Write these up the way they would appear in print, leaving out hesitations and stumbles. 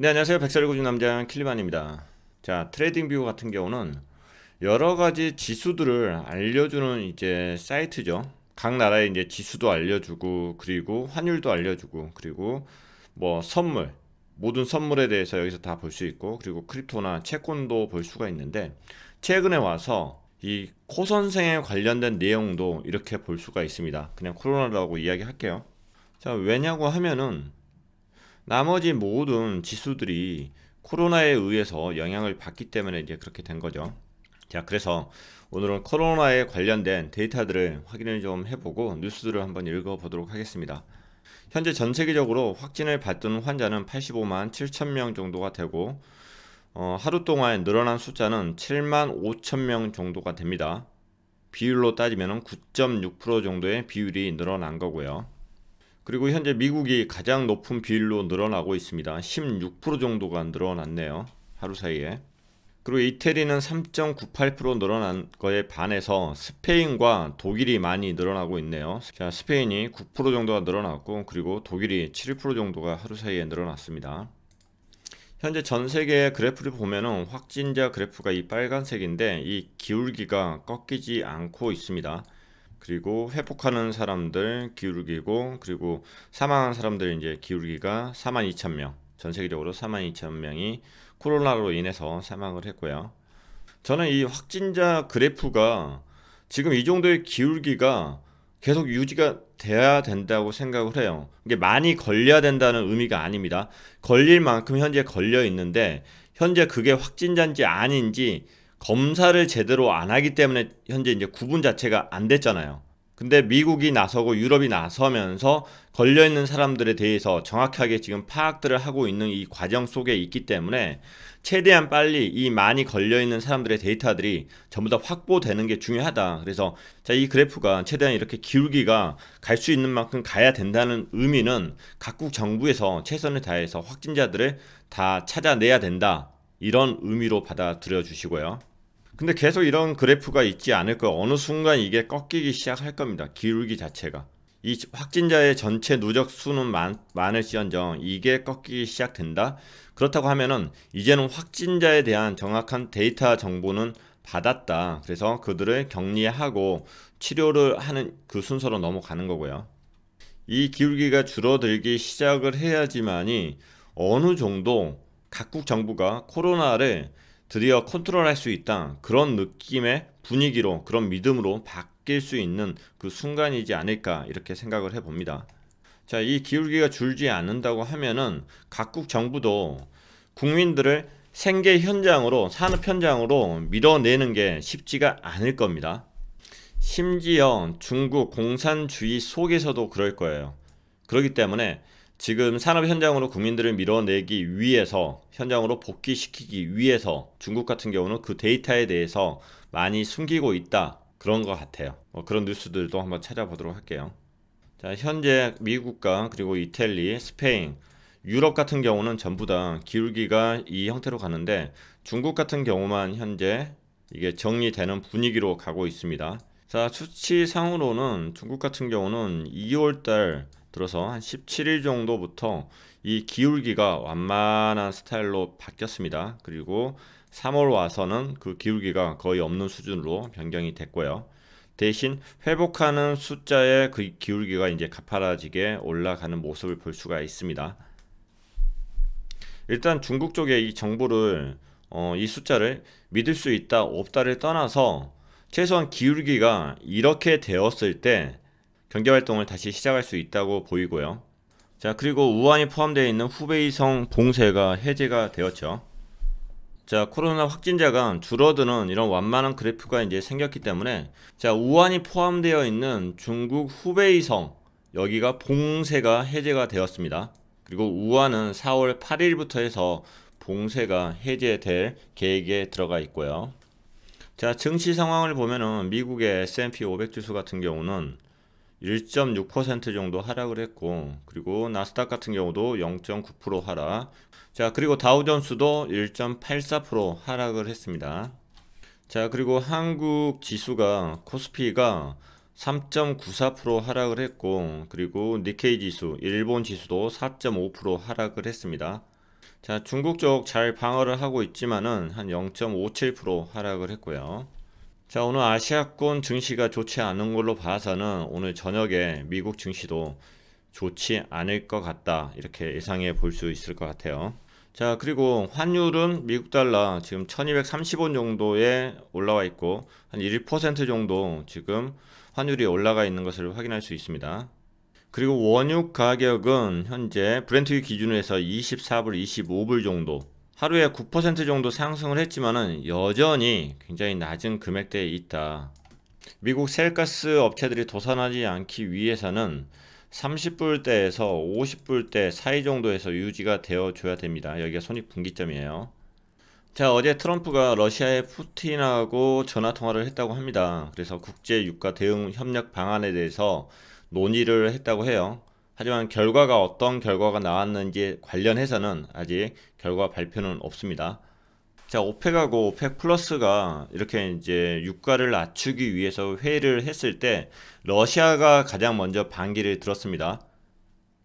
네, 안녕하세요. 백살을 구준 남자 킬리만입니다. 자, 트레이딩뷰 같은 경우는 여러 가지 지수들을 알려주는 이제 사이트죠. 각 나라의 이제 지수도 알려주고, 그리고 환율도 알려주고, 그리고 뭐 선물, 모든 선물에 대해서 여기서 다 볼 수 있고, 그리고 크립토나 채권도 볼 수가 있는데, 최근에 와서 이 코 선생에 관련된 내용도 이렇게 볼 수가 있습니다. 그냥 코로나라고 이야기할게요. 자, 왜냐고 하면은 나머지 모든 지수들이 코로나에 의해서 영향을 받기 때문에 이제 그렇게 된 거죠. 자, 그래서 오늘은 코로나에 관련된 데이터들을 확인을 좀 해보고 뉴스들을 한번 읽어보도록 하겠습니다. 현재 전 세계적으로 확진을 받던 환자는 85만 7천 명 정도가 되고 하루 동안 늘어난 숫자는 7만 5천 명 정도가 됩니다. 비율로 따지면 9.6% 정도의 비율이 늘어난 거고요. 그리고 현재 미국이 가장 높은 비율로 늘어나고 있습니다. 16% 정도가 늘어났네요. 하루 사이에. 그리고 이태리는 3.98% 늘어난 거에 반해서 스페인과 독일이 많이 늘어나고 있네요. 자, 스페인이 9% 정도가 늘어났고, 그리고 독일이 7% 정도가 하루 사이에 늘어났습니다. 현재 전 세계의 그래프를 보면은 확진자 그래프가 이 빨간색인데 이 기울기가 꺾이지 않고 있습니다. 그리고 회복하는 사람들 기울기고, 그리고 사망한 사람들 이제 기울기가 42,000명, 전 세계적으로 42,000명이 코로나로 인해서 사망을 했고요. 저는 이 확진자 그래프가 지금 이 정도의 기울기가 계속 유지가 돼야 된다고 생각을 해요. 이게 많이 걸려야 된다는 의미가 아닙니다. 걸릴 만큼 현재 걸려 있는데 현재 그게 확진자인지 아닌지 검사를 제대로 안 하기 때문에 현재 이제 구분 자체가 안 됐잖아요. 근데 미국이 나서고 유럽이 나서면서 걸려있는 사람들에 대해서 정확하게 지금 파악들을 하고 있는 이 과정 속에 있기 때문에 최대한 빨리 이 많이 걸려있는 사람들의 데이터들이 전부 다 확보되는 게 중요하다. 그래서 자, 이 그래프가 최대한 이렇게 기울기가 갈 수 있는 만큼 가야 된다는 의미는 각국 정부에서 최선을 다해서 확진자들을 다 찾아내야 된다. 이런 의미로 받아들여 주시고요. 근데 계속 이런 그래프가 있지 않을 거예요. 어느 순간 이게 꺾이기 시작할 겁니다. 기울기 자체가. 이 확진자의 전체 누적 수는 많을지언정 이게 꺾이기 시작된다. 그렇다고 하면은 이제는 확진자에 대한 정확한 데이터 정보는 받았다. 그래서 그들을 격리하고 치료를 하는 그 순서로 넘어가는 거고요. 이 기울기가 줄어들기 시작을 해야지만이 어느 정도 각국 정부가 코로나를 드디어 컨트롤할 수 있다. 그런 느낌의 분위기로, 그런 믿음으로 바뀔 수 있는 그 순간이지 않을까 이렇게 생각을 해봅니다. 자, 이 기울기가 줄지 않는다고 하면은 각국 정부도 국민들을 생계 현장으로, 산업 현장으로 밀어내는 게 쉽지가 않을 겁니다. 심지어 중국 공산주의 속에서도 그럴 거예요. 그렇기 때문에 지금 산업 현장으로 국민들을 밀어내기 위해서, 현장으로 복귀시키기 위해서 중국 같은 경우는 그 데이터에 대해서 많이 숨기고 있다. 그런 것 같아요. 그런 뉴스들도 한번 찾아보도록 할게요. 자, 현재 미국과 그리고 이탈리, 스페인, 유럽 같은 경우는 전부 다 기울기가 이 형태로 가는데 중국 같은 경우만 현재 이게 정리되는 분위기로 가고 있습니다. 자, 수치상으로는 중국 같은 경우는 2월달 들어서 한 17일 정도부터 이 기울기가 완만한 스타일로 바뀌었습니다. 그리고 3월 와서는 그 기울기가 거의 없는 수준으로 변경이 됐고요. 대신 회복하는 숫자의 그 기울기가 이제 가파라지게 올라가는 모습을 볼 수가 있습니다. 일단 중국 쪽에 이 정보를 이 숫자를 믿을 수 있다 없다를 떠나서 최소한 기울기가 이렇게 되었을 때 경제활동을 다시 시작할 수 있다고 보이고요. 자, 그리고 우한이 포함되어 있는 후베이성 봉쇄가 해제가 되었죠. 자, 코로나 확진자가 줄어드는 이런 완만한 그래프가 이제 생겼기 때문에 자, 우한이 포함되어 있는 중국 후베이성 여기가 봉쇄가 해제가 되었습니다. 그리고 우한은 4월 8일부터 해서 봉쇄가 해제될 계획에 들어가 있고요. 자, 증시 상황을 보면은 미국의 S&P 500 지수 같은 경우는 1.6% 정도 하락을 했고, 그리고 나스닥 같은 경우도 0.9% 하락. 자, 그리고 다우존스도 1.84% 하락을 했습니다. 자, 그리고 한국 지수가 코스피가 3.94% 하락을 했고, 그리고 니케이 지수, 일본 지수도 4.5% 하락을 했습니다. 자, 중국 쪽 잘 방어를 하고 있지만은 한 0.57% 하락을 했고요. 자, 오늘 아시아권 증시가 좋지 않은 걸로 봐서는 오늘 저녁에 미국 증시도 좋지 않을 것 같다, 이렇게 예상해 볼 수 있을 것 같아요. 자, 그리고 환율은 미국 달러 지금 1230원 정도에 올라와 있고 한 1% 정도 지금 환율이 올라가 있는 것을 확인할 수 있습니다. 그리고 원유 가격은 현재 브렌트 기준으로 해서 24불, 25불 정도, 하루에 9% 정도 상승을 했지만은 여전히 굉장히 낮은 금액대에 있다. 미국 셀가스 업체들이 도산하지 않기 위해서는 30불대에서 50불대 사이 정도에서 유지가 되어 줘야 됩니다. 여기가 손익분기점이에요. 자, 어제 트럼프가 러시아의 푸틴하고 전화통화를 했다고 합니다. 그래서 국제 유가 대응 협력 방안에 대해서 논의를 했다고 해요. 하지만 결과가 어떤 결과가 나왔는지 관련해서는 아직 결과 발표는 없습니다. 자, 오펙하고 오펙 플러스가 이렇게 이제 유가를 낮추기 위해서 회의를 했을 때 러시아가 가장 먼저 반기를 들었습니다.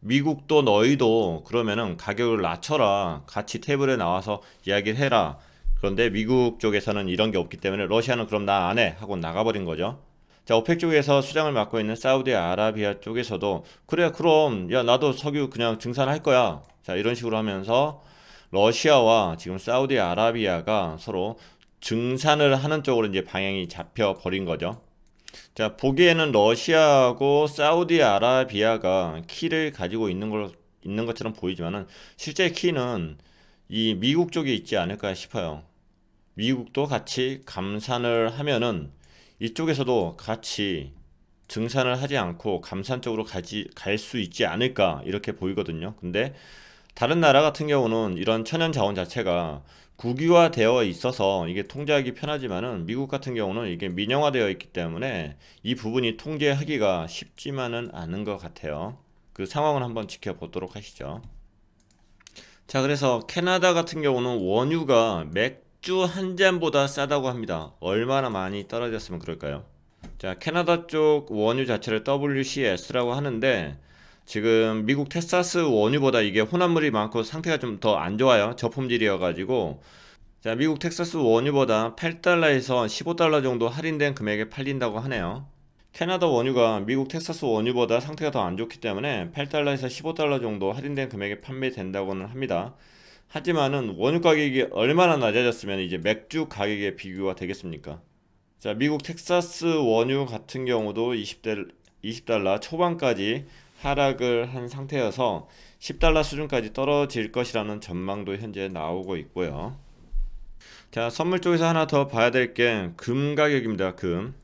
미국도 너희도 그러면은 가격을 낮춰라, 같이 테이블에 나와서 이야기를 해라. 그런데 미국 쪽에서는 이런 게 없기 때문에 러시아는 그럼 나 안 해 하고 나가버린 거죠. 자, 오펙 쪽에서 수장을 맡고 있는 사우디아라비아 쪽에서도 그래 그럼 야 나도 석유 그냥 증산할 거야, 자 이런 식으로 하면서 러시아와 지금 사우디아라비아가 서로 증산을 하는 쪽으로 이제 방향이 잡혀 버린 거죠. 자, 보기에는 러시아하고 사우디아라비아가 키를 가지고 있는 것처럼 보이지만은 실제 키는 이 미국 쪽에 있지 않을까 싶어요. 미국도 같이 감산을 하면은 이쪽에서도 같이 증산을 하지 않고 감산 쪽으로 갈 수 있지 않을까, 이렇게 보이거든요. 근데 다른 나라 같은 경우는 이런 천연 자원 자체가 국유화되어 있어서 이게 통제하기 편하지만은 미국 같은 경우는 이게 민영화되어 있기 때문에 이 부분이 통제하기가 쉽지만은 않은 것 같아요. 그 상황을 한번 지켜보도록 하시죠. 자, 그래서 캐나다 같은 경우는 원유가 맥주 한 잔보다 싸다고 합니다. 얼마나 많이 떨어졌으면 그럴까요? 자, 캐나다 쪽 원유 자체를 WCS라고 하는데 지금 미국 텍사스 원유보다 이게 혼합물이 많고 상태가 좀 더 안 좋아요. 저품질이어 가지고. 자, 미국 텍사스 원유보다 8달러에서 15달러 정도 할인된 금액에 팔린다고 하네요. 캐나다 원유가 미국 텍사스 원유보다 상태가 더 안 좋기 때문에 8달러에서 15달러 정도 할인된 금액에 판매된다고는 합니다. 하지만은 원유 가격이 얼마나 낮아졌으면 이제 맥주 가격에 비교가 되겠습니까? 자, 미국 텍사스 원유 같은 경우도 20달러 초반까지 하락을 한 상태여서 10달러 수준까지 떨어질 것이라는 전망도 현재 나오고 있고요. 자, 선물 쪽에서 하나 더 봐야 될 게 금 가격입니다. 금.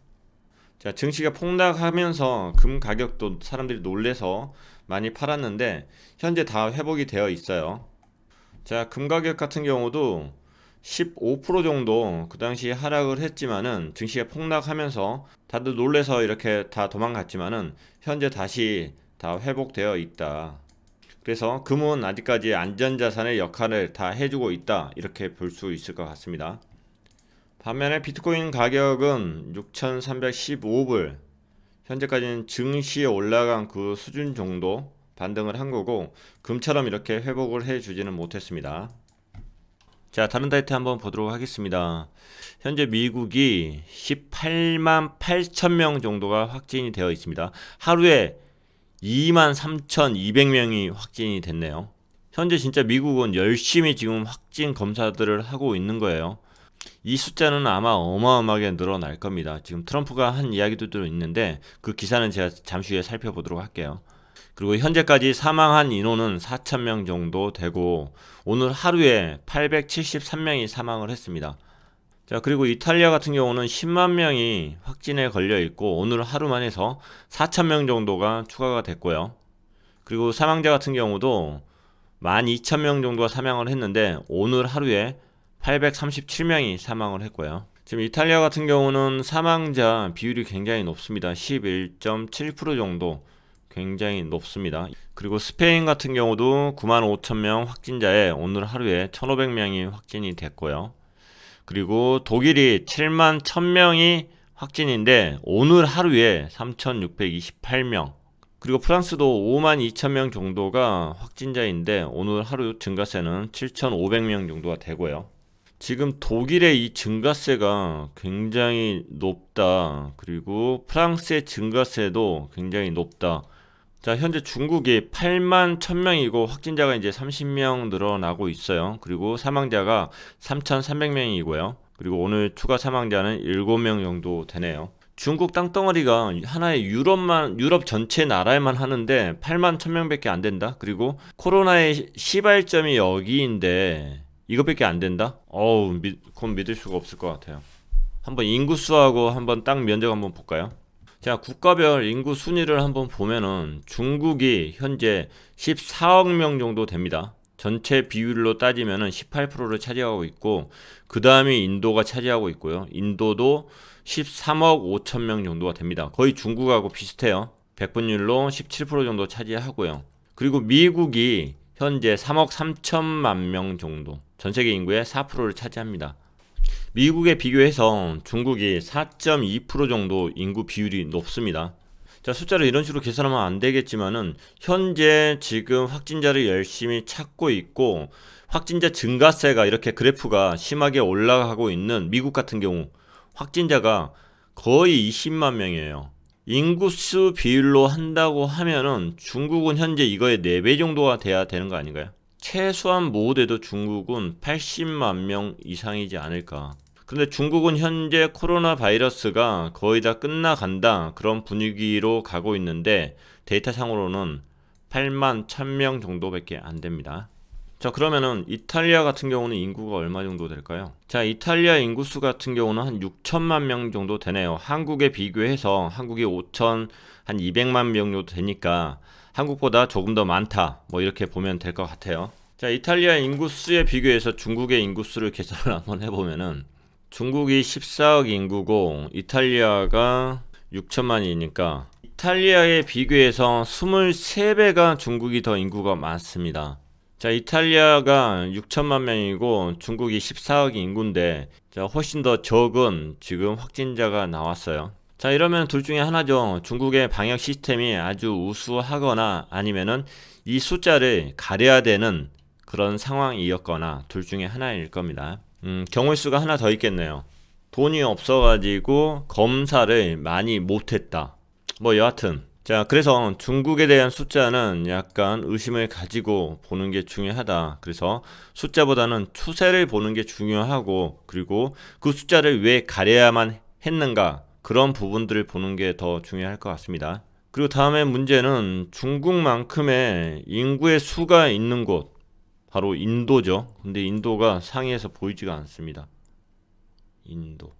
자, 증시가 폭락하면서 금 가격도 사람들이 놀래서 많이 팔았는데 현재 다 회복이 되어 있어요. 자, 금 가격 같은 경우도 15% 정도 그 당시 하락을 했지만은 증시가 폭락하면서 다들 놀래서 이렇게 다 도망갔지만은 현재 다시 다 회복되어 있다. 그래서 금은 아직까지 안전자산의 역할을 다 해주고 있다, 이렇게 볼 수 있을 것 같습니다. 반면에 비트코인 가격은 6,315불, 현재까지는 증시에 올라간 그 수준 정도 반등을 한 거고 금처럼 이렇게 회복을 해주지는 못했습니다. 자, 다른 데이터 한번 보도록 하겠습니다. 현재 미국이 18만 8천 명 정도가 확진이 되어 있습니다. 하루에 23,200명이 확진이 됐네요. 현재 진짜 미국은 열심히 지금 확진 검사들을 하고 있는 거예요. 이 숫자는 아마 어마어마하게 늘어날 겁니다. 지금 트럼프가 한 이야기도 있는데 그 기사는 제가 잠시 후에 살펴보도록 할게요. 그리고 현재까지 사망한 인원은 4,000명 정도 되고 오늘 하루에 873명이 사망을 했습니다. 자, 그리고 이탈리아 같은 경우는 10만 명이 확진에 걸려 있고 오늘 하루만 해서 4,000명 정도가 추가가 됐고요. 그리고 사망자 같은 경우도 12,000명 정도가 사망을 했는데 오늘 하루에 837명이 사망을 했고요. 지금 이탈리아 같은 경우는 사망자 비율이 굉장히 높습니다. 11.7% 정도 굉장히 높습니다. 그리고 스페인 같은 경우도 95,000명 확진자에 오늘 하루에 1,500명이 확진이 됐고요. 그리고 독일이 71,000명이 확진인데 오늘 하루에 3,628명 그리고 프랑스도 52,000명 정도가 확진자인데 오늘 하루 증가세는 7,500명 정도가 되고요. 지금 독일의 이 증가세가 굉장히 높다. 그리고 프랑스의 증가세도 굉장히 높다. 자, 현재 중국이 8만 1000명이고 확진자가 이제 30명 늘어나고 있어요. 그리고 사망자가 3,300명이고요. 그리고 오늘 추가 사망자는 7명 정도 되네요. 중국 땅덩어리가 하나의 유럽 전체 나라에만 하는데 8만 1000명밖에 안 된다. 그리고 코로나의 시발점이 여기인데 이것밖에 안 된다? 그건 믿을 수가 없을 것 같아요. 한번 인구수하고 한번 땅 면적 한번 볼까요? 자, 국가별 인구 순위를 한번 보면은 중국이 현재 14억 명 정도 됩니다. 전체 비율로 따지면은 18%를 차지하고 있고, 그 다음에 인도가 차지하고 있고요. 인도도 13억 5천 명 정도가 됩니다. 거의 중국하고 비슷해요. 백분율로 17% 정도 차지하고요. 그리고 미국이 현재 3억 3천만 명 정도, 전세계 인구의 4%를 차지합니다. 미국에 비교해서 중국이 4.2% 정도 인구 비율이 높습니다. 자, 숫자를 이런 식으로 계산하면 안 되겠지만은 현재 지금 확진자를 열심히 찾고 있고, 확진자 증가세가 이렇게 그래프가 심하게 올라가고 있는 미국 같은 경우 확진자가 거의 20만 명이에요. 인구수 비율로 한다고 하면은 중국은 현재 이거의 4배 정도가 돼야 되는 거 아닌가요? 최소한 못해도 중국은 80만 명 이상이지 않을까. 근데 중국은 현재 코로나 바이러스가 거의 다 끝나간다, 그런 분위기로 가고 있는데 데이터상으로는 8만 1000명 정도밖에 안 됩니다. 자, 그러면은 이탈리아 같은 경우는 인구가 얼마 정도 될까요? 자, 이탈리아 인구수 같은 경우는 한 6천만 명 정도 되네요. 한국에 비교해서 한국이 200만 명 정도 되니까 한국보다 조금 더 많다, 뭐 이렇게 보면 될 것 같아요. 자, 이탈리아 인구수에 비교해서 중국의 인구수를 계산을 한번 해보면은 중국이 14억 인구고 이탈리아가 6천만이니까 이탈리아에 비교해서 23배가 중국이 더 인구가 많습니다. 자, 이탈리아가 6천만 명이고 중국이 14억 인구인데, 자, 훨씬 더 적은 지금 확진자가 나왔어요. 자, 이러면 둘 중에 하나죠. 중국의 방역 시스템이 아주 우수하거나 아니면은 이 숫자를 가려야 되는 그런 상황이었거나 둘 중에 하나일 겁니다. 경우의 수가 하나 더 있겠네요. 돈이 없어가지고 검사를 많이 못했다, 뭐 여하튼. 자, 그래서 중국에 대한 숫자는 약간 의심을 가지고 보는 게 중요하다. 그래서 숫자보다는 추세를 보는 게 중요하고, 그리고 그 숫자를 왜 가려야만 했는가, 그런 부분들을 보는 게 더 중요할 것 같습니다. 그리고 다음에 문제는 중국만큼의 인구의 수가 있는 곳, 바로 인도죠. 근데 인도가 상위에서 보이지가 않습니다. 인도.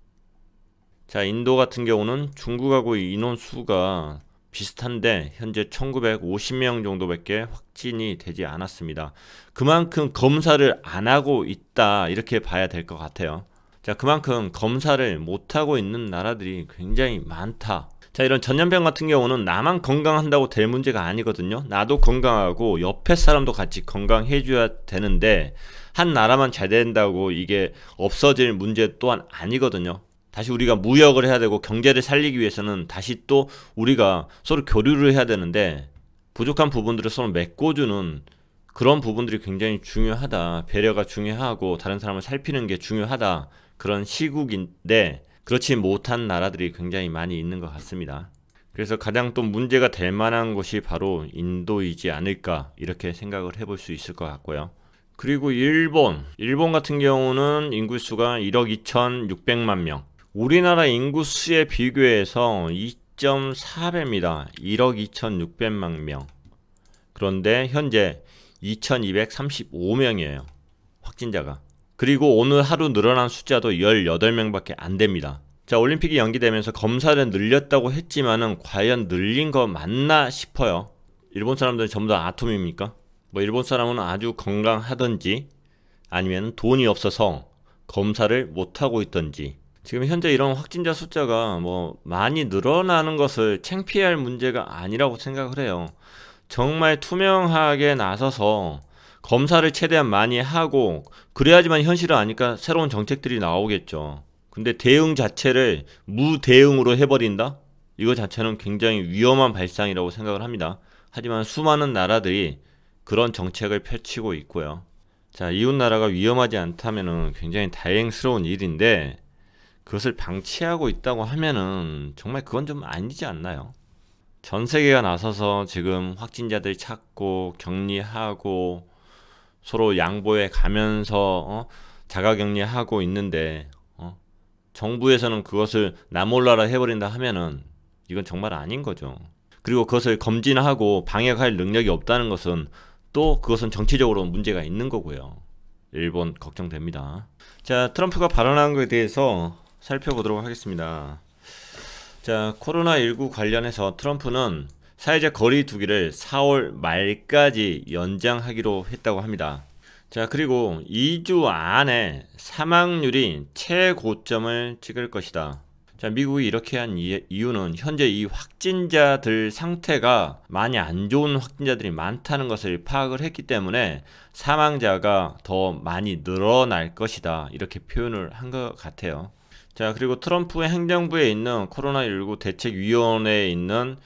자, 인도 같은 경우는 중국하고 인원수가 비슷한데 현재 1950명 정도밖에 확진이 되지 않았습니다. 그만큼 검사를 안 하고 있다, 이렇게 봐야 될 것 같아요. 자, 그만큼 검사를 못하고 있는 나라들이 굉장히 많다. 자, 이런 전염병 같은 경우는 나만 건강한다고 될 문제가 아니거든요. 나도 건강하고 옆에 사람도 같이 건강해줘야 되는데 한 나라만 잘 된다고 이게 없어질 문제 또한 아니거든요. 다시 우리가 무역을 해야 되고 경제를 살리기 위해서는 다시 또 우리가 서로 교류를 해야 되는데 부족한 부분들을 서로 메꿔주는 그런 부분들이 굉장히 중요하다. 배려가 중요하고 다른 사람을 살피는 게 중요하다. 그런 시국인데 그렇지 못한 나라들이 굉장히 많이 있는 것 같습니다. 그래서 가장 또 문제가 될 만한 곳이 바로 인도이지 않을까, 이렇게 생각을 해볼 수 있을 것 같고요. 그리고 일본 같은 경우는 인구수가 1억 2600만 명. 우리나라 인구수에 비교해서 2.4배입니다. 1억 2600만 명. 그런데 현재 2235명이에요. 확진자가. 그리고 오늘 하루 늘어난 숫자도 18명밖에 안 됩니다. 자, 올림픽이 연기되면서 검사를 늘렸다고 했지만은 과연 늘린 거 맞나 싶어요. 일본 사람들은 전부 다 아톰입니까? 뭐 일본 사람은 아주 건강하든지 아니면 돈이 없어서 검사를 못하고 있든지, 지금 현재 이런 확진자 숫자가 뭐 많이 늘어나는 것을 창피할 문제가 아니라고 생각을 해요. 정말 투명하게 나서서 검사를 최대한 많이 하고 그래야지만 현실을 아니까 새로운 정책들이 나오겠죠. 근데 대응 자체를 무대응으로 해버린다? 이거 자체는 굉장히 위험한 발상이라고 생각을 합니다. 하지만 수많은 나라들이 그런 정책을 펼치고 있고요. 자, 이웃 나라가 위험하지 않다면은 굉장히 다행스러운 일인데 그것을 방치하고 있다고 하면은 정말 그건 좀 아니지 않나요? 전 세계가 나서서 지금 확진자들 찾고 격리하고 서로 양보해 가면서 자가격리하고 있는데 정부에서는 그것을 나 몰라라 해버린다 하면은 이건 정말 아닌 거죠. 그리고 그것을 검진하고 방역할 능력이 없다는 것은 또 그것은 정치적으로 문제가 있는 거고요. 일본 걱정됩니다. 자, 트럼프가 발언한 것에 대해서 살펴보도록 하겠습니다. 자, 코로나19 관련해서 트럼프는 사회적 거리 두기를 4월 말까지 연장하기로 했다고 합니다. 자, 그리고 2주 안에 사망률이 최고점을 찍을 것이다. 자, 미국이 이렇게 한 이유는 현재 이 확진자들 상태가 많이 안 좋은 확진자들이 많다는 것을 파악을 했기 때문에 사망자가 더 많이 늘어날 것이다. 이렇게 표현을 한 것 같아요. 자, 그리고 트럼프 행정부에 있는 코로나19 대책위원회에 있는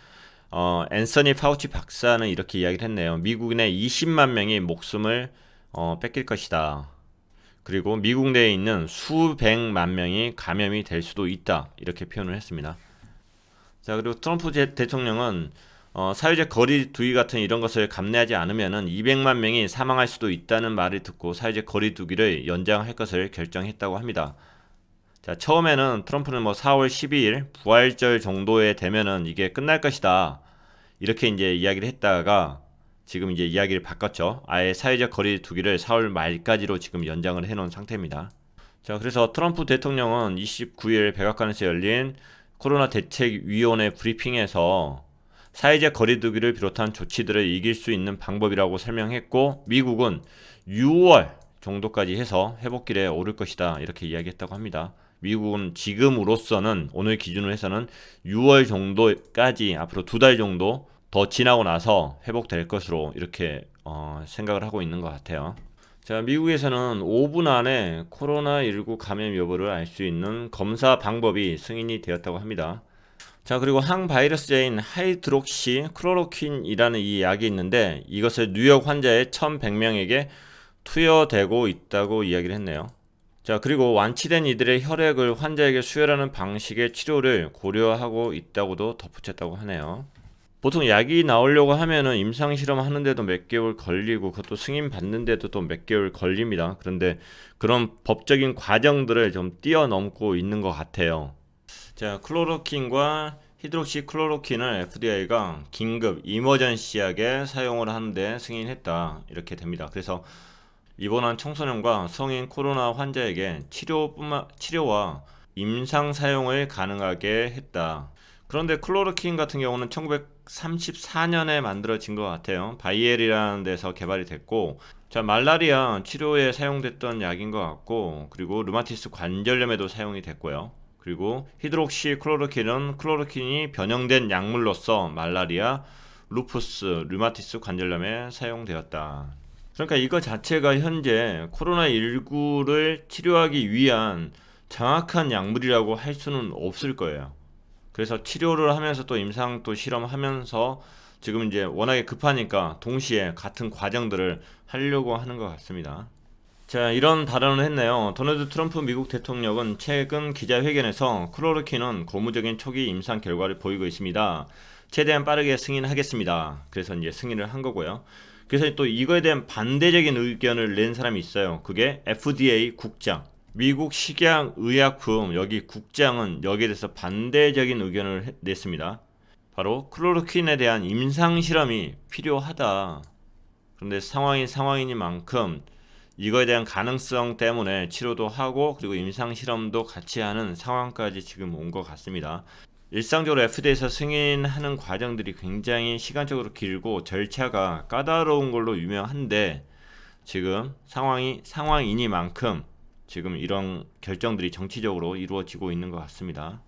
앤서니 파우치 박사는 이렇게 이야기를 했네요. 미국인의 20만 명이 목숨을 뺏길 것이다. 그리고 미국 내에 있는 수백만 명이 감염이 될 수도 있다. 이렇게 표현을 했습니다. 자, 그리고 트럼프 대통령은 사회적 거리 두기 같은 이런 것을 감내하지 않으면은 200만 명이 사망할 수도 있다는 말을 듣고 사회적 거리 두기를 연장할 것을 결정했다고 합니다. 자, 처음에는 트럼프는 4월 12일 부활절 정도에 되면은 이게 끝날 것이다. 이렇게 이제 이야기를 했다가 지금 이제 이야기를 바꿨죠. 아예 사회적 거리 두기를 4월 말까지로 지금 연장을 해놓은 상태입니다. 자, 그래서 트럼프 대통령은 29일 백악관에서 열린 코로나 대책위원회 브리핑에서 사회적 거리 두기를 비롯한 조치들을 이길 수 있는 방법이라고 설명했고, 미국은 6월 정도까지 해서 회복길에 오를 것이다. 이렇게 이야기했다고 합니다. 미국은 지금으로서는 오늘 기준으로 해서는 6월 정도까지 앞으로 2달 정도 더 지나고 나서 회복될 것으로 이렇게 생각을 하고 있는 것 같아요. 자, 미국에서는 5분 안에 코로나19 감염 여부를 알 수 있는 검사 방법이 승인이 되었다고 합니다. 자, 그리고 항바이러스제인 하이드록시 클로로퀸이라는 이 약이 있는데 이것을 뉴욕 환자의 1100명에게 투여되고 있다고 이야기를 했네요. 자, 그리고 완치된 이들의 혈액을 환자에게 수혈하는 방식의 치료를 고려하고 있다고도 덧붙였다고 하네요. 보통 약이 나오려고 하면은 임상실험 하는데도 몇 개월 걸리고 그것도 승인 받는데도 또 몇 개월 걸립니다. 그런데 그런 법적인 과정들을 좀 뛰어넘고 있는 것 같아요. 자, 클로로킨과 히드록시클로로킨을 FDA가 긴급 이머전시약에 사용을 하는데 승인했다. 이렇게 됩니다. 그래서 입원한 청소년과 성인 코로나 환자에게 치료와 임상 사용을 가능하게 했다. 그런데 클로로킨 같은 경우는 1934년에 만들어진 것 같아요. 바이엘이라는 데서 개발이 됐고, 자, 말라리아 치료에 사용됐던 약인 것 같고, 그리고 류마티스 관절염에도 사용이 됐고요. 그리고 히드록시 클로로킨은 클로로킨이 변형된 약물로서 말라리아, 루푸스, 류마티스 관절염에 사용되었다. 그러니까 이거 자체가 현재 코로나19를 치료하기 위한 정확한 약물이라고 할 수는 없을 거예요. 그래서 치료를 하면서 또 임상 또 실험하면서 지금 이제 워낙에 급하니까 동시에 같은 과정들을 하려고 하는 것 같습니다. 자, 이런 발언을 했네요. 도널드 트럼프 미국 대통령은 최근 기자회견에서 클로로킨은 고무적인 초기 임상 결과를 보이고 있습니다. 최대한 빠르게 승인하겠습니다. 그래서 이제 승인을 한 거고요. 그래서 또 이거에 대한 반대적인 의견을 낸 사람이 있어요. 그게 FDA 국장. 미국 식약의약품 여기 국장은 여기에 대해서 반대적인 의견을 냈습니다. 바로 클로로킨에 대한 임상실험이 필요하다. 그런데 상황이니만큼 이거에 대한 가능성 때문에 치료도 하고 그리고 임상실험도 같이 하는 상황까지 지금 온 것 같습니다. 일상적으로 FDA에서 승인하는 과정들이 굉장히 시간적으로 길고 절차가 까다로운 걸로 유명한데 지금 상황이니만큼 지금 이런 결정들이 정치적으로 이루어지고 있는 것 같습니다.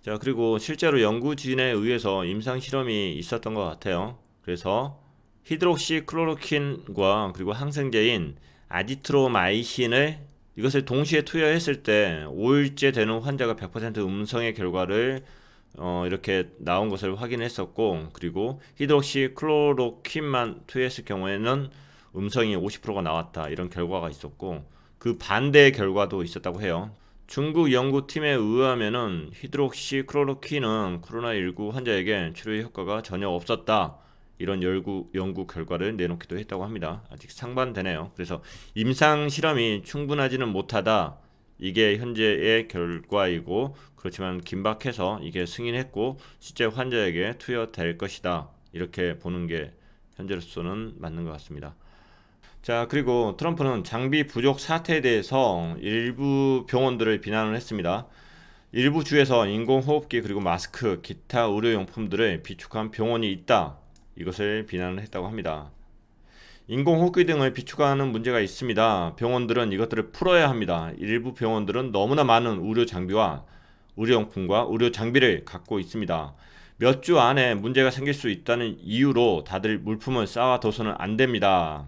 자, 그리고 실제로 연구진에 의해서 임상실험이 있었던 것 같아요. 그래서 히드록시클로로킨과 그리고 항생제인 아지트로마이신을 이것을 동시에 투여했을 때 5일째 되는 환자가 100% 음성의 결과를 이렇게 나온 것을 확인했었고, 그리고 히드록시클로로퀸만 투여했을 경우에는 음성이 50%가 나왔다, 이런 결과가 있었고, 그 반대의 결과도 있었다고 해요. 중국 연구팀에 의하면은 히드록시클로로퀸은 코로나19 환자에게 치료 효과가 전혀 없었다, 이런 연구 결과를 내놓기도 했다고 합니다. 아직 상반되네요. 그래서 임상 실험이 충분하지는 못하다, 이게 현재의 결과이고, 그렇지만 긴박해서 이게 승인했고 실제 환자에게 투여될 것이다, 이렇게 보는 게 현재로서는 맞는 것 같습니다. 자, 그리고 트럼프는 장비 부족 사태에 대해서 일부 병원들을 비난을 했습니다. 일부 주에서 인공호흡기 그리고 마스크, 기타 의료용품들을 비축한 병원이 있다, 이것을 비난을 했다고 합니다. 인공호흡기 등을 비축하는 문제가 있습니다. 병원들은 이것들을 풀어야 합니다. 일부 병원들은 너무나 많은 의료 장비와 의료용품과 의료 장비를 갖고 있습니다. 몇 주 안에 문제가 생길 수 있다는 이유로 다들 물품을 쌓아둬서는 안 됩니다.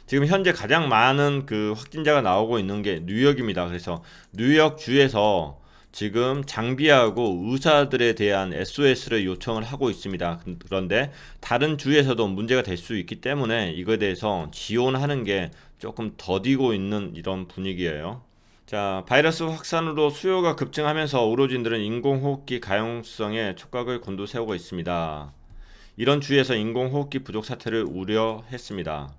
지금 현재 가장 많은 그 확진자가 나오고 있는 게 뉴욕입니다. 그래서 뉴욕주에서 지금 장비하고 의사들에 대한 SOS를 요청을 하고 있습니다. 그런데 다른 주에서도 문제가 될 수 있기 때문에 이거에 대해서 지원하는 게 조금 더디고 있는 이런 분위기예요. 자, 바이러스 확산으로 수요가 급증하면서 의료진들은 인공호흡기 가용성에 촉각을 곤두세우고 있습니다. 이런 주에서 인공호흡기 부족 사태를 우려했습니다.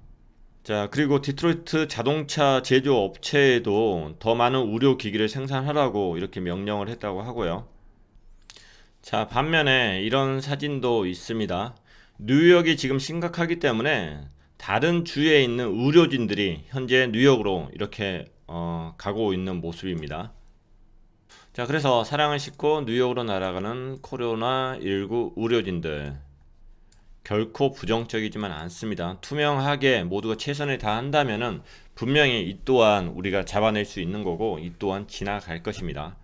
자, 그리고 디트로이트 자동차 제조업체에도 더 많은 의료기기를 생산하라고 이렇게 명령을 했다고 하고요. 자, 반면에 이런 사진도 있습니다. 뉴욕이 지금 심각하기 때문에 다른 주에 있는 의료진들이 현재 뉴욕으로 이렇게 가고 있는 모습입니다. 자, 그래서 사랑을 싣고 뉴욕으로 날아가는 코로나19 의료진들, 결코 부정적이지만 않습니다. 투명하게 모두가 최선을 다한다면은 분명히 이 또한 우리가 잡아낼 수 있는 거고, 이 또한 지나갈 것입니다.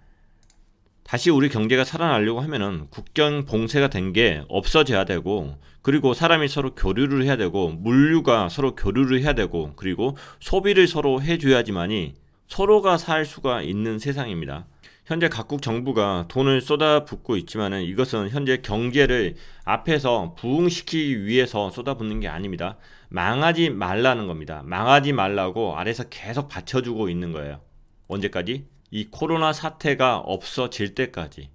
다시 우리 경제가 살아나려고 하면은 국경 봉쇄가 된 게 없어져야 되고, 그리고 사람이 서로 교류를 해야 되고, 물류가 서로 교류를 해야 되고, 그리고 소비를 서로 해줘야지만이 서로가 살 수가 있는 세상입니다. 현재 각국 정부가 돈을 쏟아붓고 있지만은 이것은 현재 경제를 앞에서 부흥시키기 위해서 쏟아붓는 게 아닙니다. 망하지 말라는 겁니다. 망하지 말라고 아래서 계속 받쳐주고 있는 거예요. 언제까지? 이 코로나 사태가 없어질 때까지.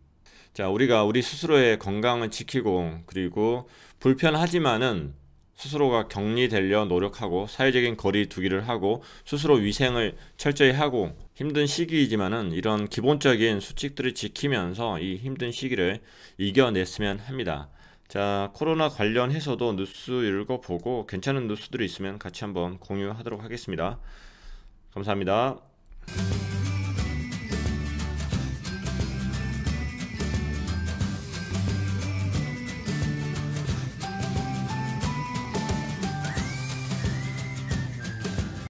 자, 우리가 우리 스스로의 건강을 지키고, 그리고 불편하지만은 스스로가 격리되려 노력하고, 사회적인 거리 두기를 하고, 스스로 위생을 철저히 하고, 힘든 시기이지만은 이런 기본적인 수칙들을 지키면서 이 힘든 시기를 이겨냈으면 합니다. 자, 코로나 관련해서도 뉴스 읽어보고 괜찮은 뉴스들이 있으면 같이 한번 공유하도록 하겠습니다. 감사합니다.